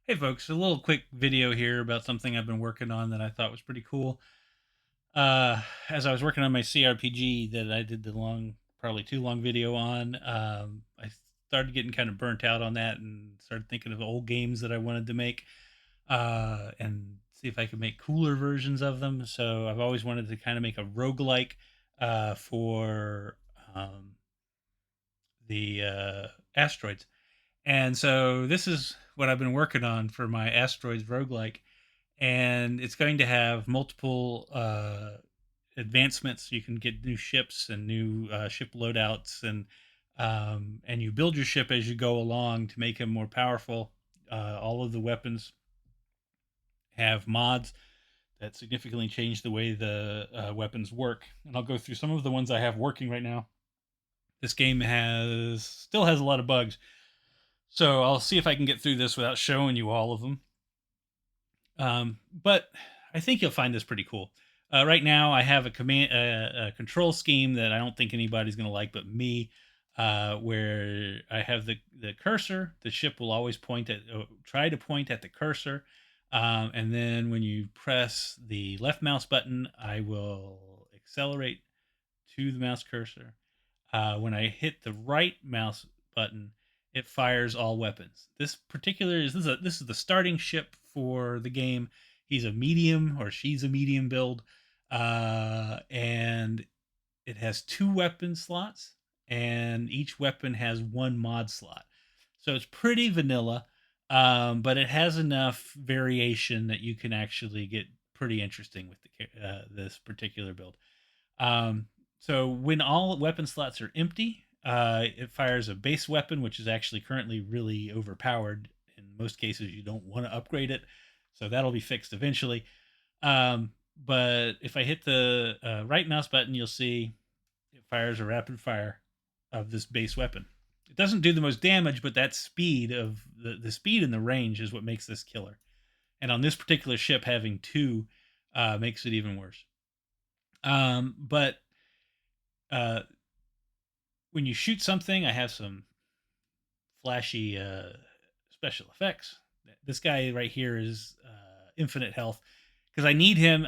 Hey folks, a little quick video here about something I've been working on that I thought was pretty cool. As I was working on my CRPG that I did the long, probably too long video on, I started getting kind of burnt out on that and started thinking of old games that I wanted to make and see if I could make cooler versions of them. So I've always wanted to kind of make a roguelike for the asteroids. And so this is what I've been working on for my asteroids roguelike, and it's going to have multiple advancements. You can get new ships and new ship loadouts, and you build your ship as you go along to make them more powerful. All of the weapons have mods that significantly change the way the weapons work, and I'll go through some of the ones I have working right now. This game has still has a lot of bugs, so I'll see if I can get through this without showing you all of them. But I think you'll find this pretty cool. Right now, I have a control scheme that I don't think anybody's going to like but me, where I have the cursor. The ship will always try to point at the cursor, and then when you press the left mouse button, I will accelerate to the mouse cursor. When I hit the right mouse button, it fires all weapons. This is the starting ship for the game. He's a medium or she's a medium build, and it has two weapon slots, and each weapon has one mod slot. So it's pretty vanilla, but it has enough variation that you can actually get pretty interesting with this particular build. Um, so when all weapon slots are empty, it fires a base weapon, which is actually currently really overpowered. In most cases, you don't want to upgrade it, so that'll be fixed eventually. But if I hit the right mouse button, you'll see it fires a rapid fire of this base weapon. It doesn't do the most damage, but that speed of the speed and the range is what makes this killer. And on this particular ship, having two makes it even worse. But uh, when you shoot something, I have some flashy special effects. This guy right here is infinite health because I need him.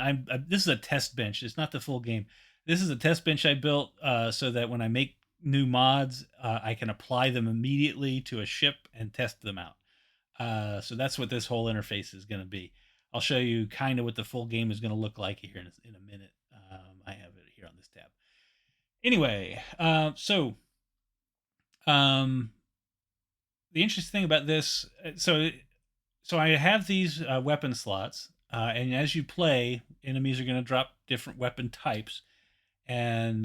This is a test bench. It's not the full game. This is a test bench I built so that when I make new mods, I can apply them immediately to a ship and test them out. So that's what this whole interface is going to be. I'll show you kind of what the full game is going to look like here in a minute. I have it here on this tab. Anyway, um, the interesting thing about this, so I have these weapon slots, and as you play, enemies are going to drop different weapon types, and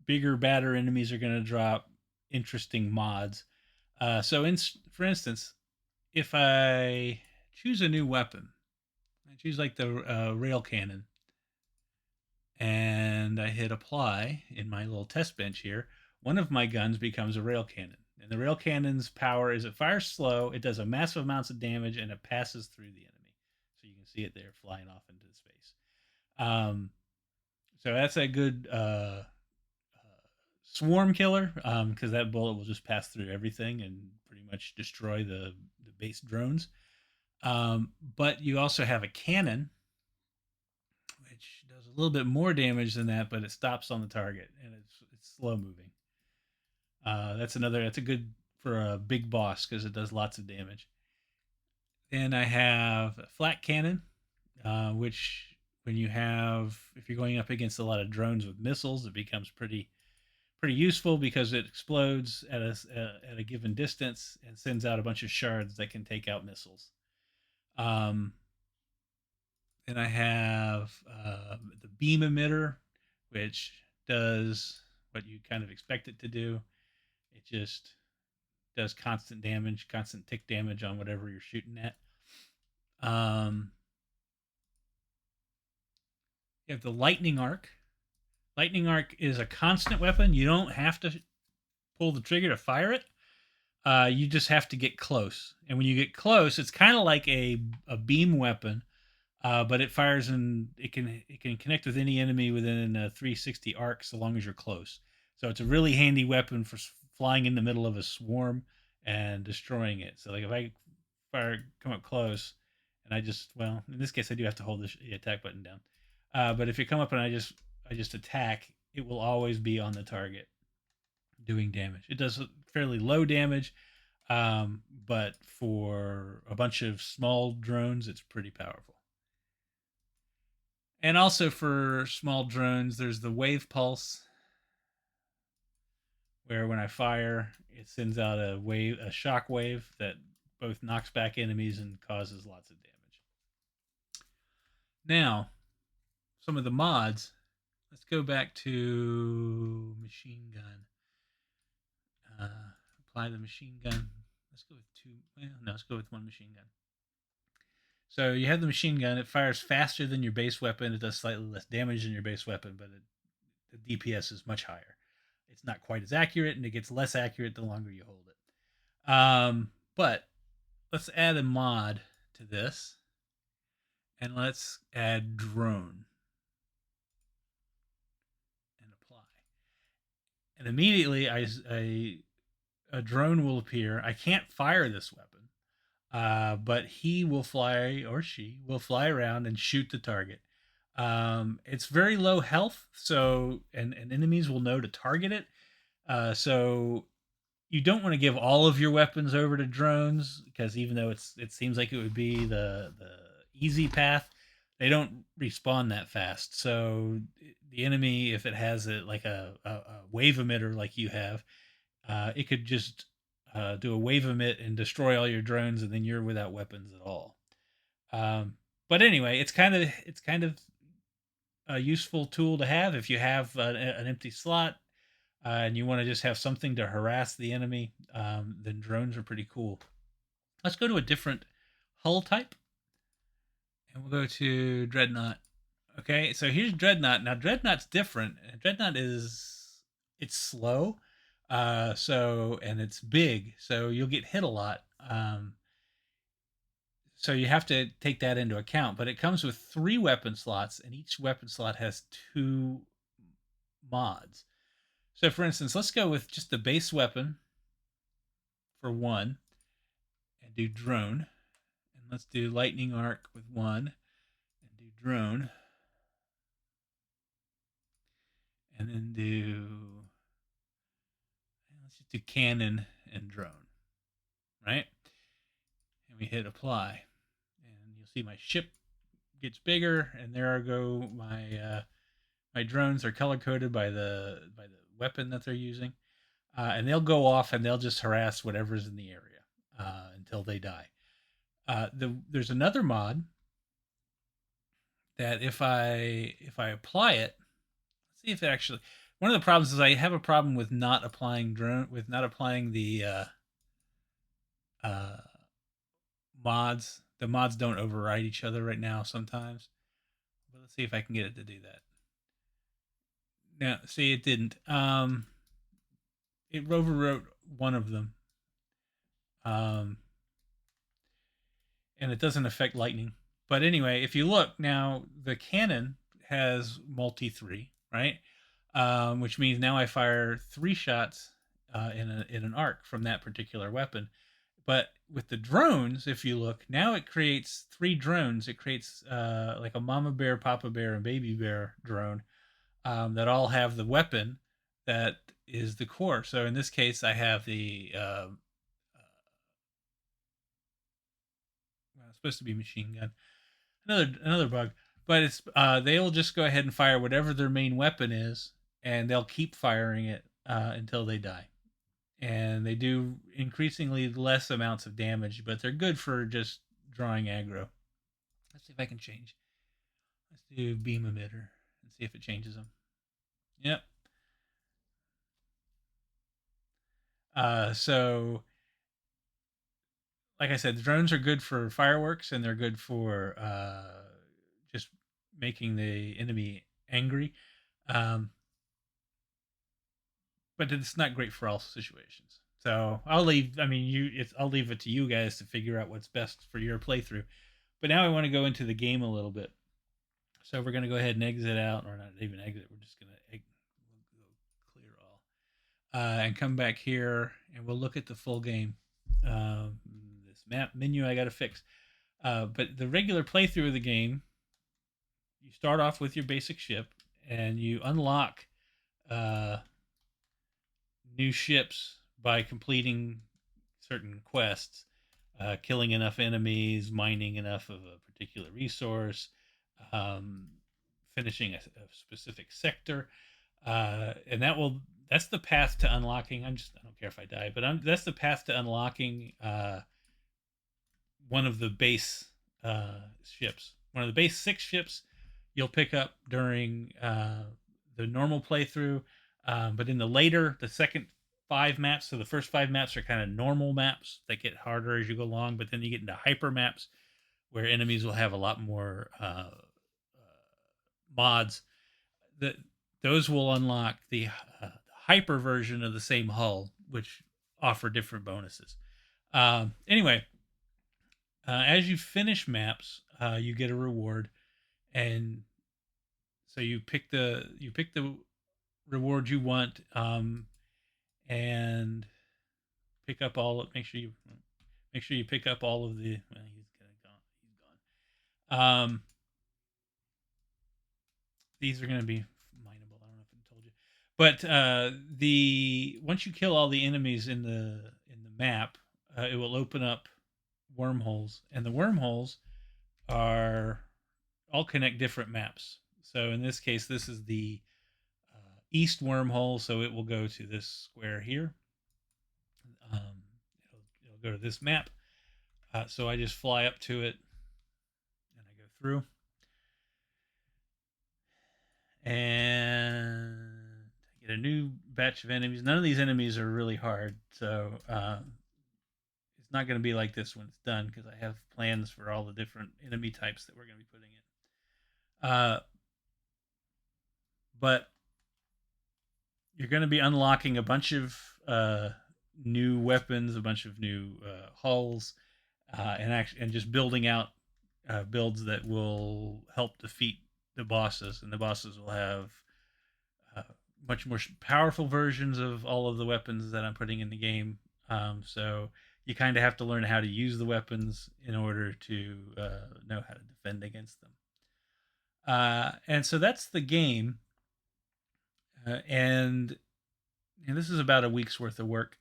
bigger, badder enemies are going to drop interesting mods. For instance, if I choose a new weapon, I choose like the rail cannon, and I hit apply in my little test bench here, one of my guns becomes a rail cannon. And the rail cannon's power is it fires slow, it does a massive amounts of damage, and it passes through the enemy. So you can see it there flying off into space. Um, so that's a good swarm killer because that bullet will just pass through everything and pretty much destroy the base drones. But you also have a cannon which does a little bit more damage than that, but it stops on the target and it's slow moving. That's a good for a big boss because it does lots of damage. Then I have a flat cannon, which when you have if you're going up against a lot of drones with missiles, it becomes pretty useful because it explodes at a given distance and sends out a bunch of shards that can take out missiles. Um, Then I have the beam emitter, which does what you kind of expect it to do. It just does constant damage, constant tick damage on whatever you're shooting at. Um, you have the lightning arc. Lightning arc is a constant weapon. You don't have to pull the trigger to fire it. You just have to get close. And when you get close, it's kind of like a beam weapon, but it fires and it can connect with any enemy within a 360 arc so long as you're close. So it's a really handy weapon for flying in the middle of a swarm and destroying it. So like if I come up close and I just, well, in this case I do have to hold the attack button down. But if you come up and I just attack, it will always be on the target doing damage. It does fairly low damage, but for a bunch of small drones, it's pretty powerful. And also for small drones, there's the wave pulse, where when I fire, it sends out a shock wave that both knocks back enemies and causes lots of damage. Now, some of the mods. Let's go back to machine gun. Apply the machine gun. Let's go with two. Well, no, let's go with one machine gun. So you have the machine gun. It fires faster than your base weapon. It does slightly less damage than your base weapon, but the DPS is much higher. It's not quite as accurate, and it gets less accurate the longer you hold it. But let's add a mod to this, and let's add drone and apply. And immediately, a drone will appear. I can't fire this weapon, but he will fly, or she will fly around and shoot the target. It's very low health, so and enemies will know to target it. So you don't want to give all of your weapons over to drones, because even though it seems like it would be the easy path, they don't respawn that fast. So the enemy, if it has like a wave emitter like you have, it could just do a wave emit and destroy all your drones, and then you're without weapons at all. But anyway, it's kind of a useful tool to have if you have an empty slot, and you want to just have something to harass the enemy. Then drones are pretty cool. Let's go to a different hull type, and we'll go to Dreadnought. Okay, so here's Dreadnought. Now Dreadnought's different. Dreadnought it's slow, so and it's big, so you'll get hit a lot. So you have to take that into account. But it comes with 3 weapon slots, and each weapon slot has 2 mods. So for instance, let's go with just the base weapon for 1, and do drone. And let's do lightning arc with 1, and do drone. And then let's just do cannon and drone, right? And we hit apply, and you'll see my ship gets bigger, and there I go. My drones are color coded by the weapon that they're using, and they'll go off and they'll just harass whatever's in the area until they die. There's another mod that if I apply it, let's see if it actually. One of the problems is I have a problem with not applying the uh, mods. The mods don't override each other right now sometimes. But let's see if I can get it to do that. Now, see, it didn't. It overwrote one of them. And it doesn't affect lightning. But anyway, if you look now, the cannon has multi 3, right? Which means now I fire 3 shots in an arc from that particular weapon. But with the drones, if you look, now it creates 3 drones. It creates like a mama bear, papa bear, and baby bear drone that all have the weapon that is the core. So in this case, I have the well, it's supposed to be machine gun. Another bug, but it's they'll just go ahead and fire whatever their main weapon is, and they'll keep firing it until they die. And they do increasingly less amounts of damage, but they're good for just drawing aggro. Let's see if I can change. Let's do beam emitter and see if it changes them. Yep. So, like I said, the drones are good for fireworks, and they're good for just making the enemy angry. Um, but it's not great for all situations. So I'll leave. I mean, I'll leave it to you guys to figure out what's best for your playthrough. But now I want to go into the game a little bit. So we're going to go ahead and exit out, or not even exit. We're just going to clear all, and come back here, and we'll look at the full game. Um, this map menu I got to fix. But the regular playthrough of the game, you start off with your basic ship, and you unlock uh, new ships by completing certain quests, killing enough enemies, mining enough of a particular resource, um, finishing a specific sector, and that's the path to unlocking. I don't care if I die, but that's the path to unlocking one of the base ships. One of the base 6 ships you'll pick up during the normal playthrough, but in the second 5 maps. So the first 5 maps are kind of normal maps that get harder as you go along, but then you get into hyper maps where enemies will have a lot more mods. That those will unlock the hyper version of the same hull, which offer different bonuses. Anyway, as you finish maps, you get a reward, and so you pick the reward you want, and pick up all. Make sure you pick up all of the. Well, he's gone. He's gone. These are going to be mineable. I don't know if I told you, but the once you kill all the enemies in the map, it will open up wormholes, and the wormholes are all connect different maps. So in this case, this is the east wormhole, so it will go to this square here. It'll go to this map. So I just fly up to it, and I go through, and I get a new batch of enemies. None of these enemies are really hard, so it's not going to be like this when it's done, because I have plans for all the different enemy types that we're going to be putting in. But you're going to be unlocking a bunch of new weapons, a bunch of new hulls, and just building out builds that will help defeat the bosses. And the bosses will have uh, much more powerful versions of all of the weapons that I'm putting in the game. So you kind of have to learn how to use the weapons in order to know how to defend against them. And so that's the game. And this is about a week's worth of work,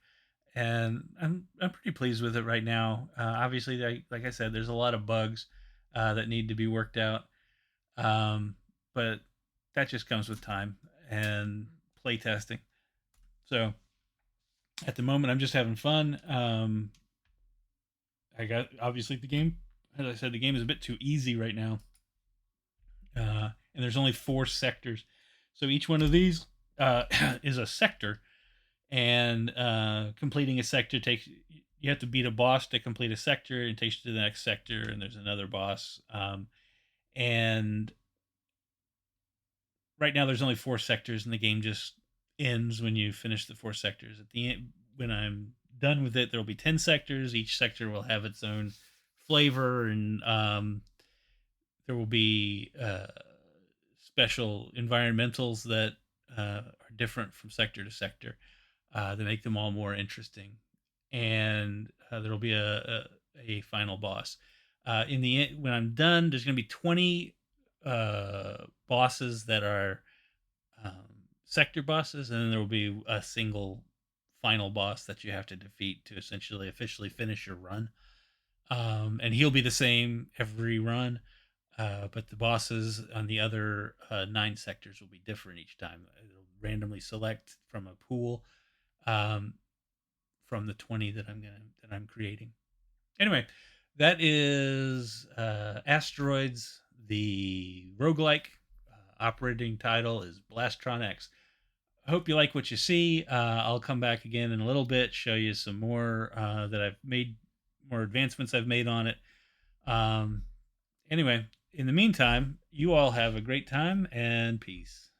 and I'm pretty pleased with it right now. Obviously, like I said, there's a lot of bugs that need to be worked out, but that just comes with time and play testing. So at the moment, I'm just having fun. I got obviously the game. As I said, the game is a bit too easy right now, and there's only 4 sectors, so each one of these is a sector, and completing a sector takes you have to beat a boss to complete a sector. It takes you to the next sector, and there's another boss. And right now, there's only 4 sectors, and the game just ends when you finish the 4 sectors. At the end, when I'm done with it, there will be 10 sectors. Each sector will have its own flavor, and there will be special environmentals that are different from sector to sector, to make them all more interesting. And there'll be a final boss. In the end, when I'm done, there's going to be 20 bosses that are sector bosses, and then there will be a single final boss that you have to defeat to essentially officially finish your run. And he'll be the same every run, but the bosses on the other 9 sectors will be different each time. It'll randomly select from a pool, um, from the 20 that I'm creating. Anyway, that is Asteroids. The roguelike operating title is Blastron X. I hope you like what you see. I'll come back again in a little bit, show you some more that I've made, more advancements I've made on it. Um, anyway, in the meantime, you all have a great time, and peace.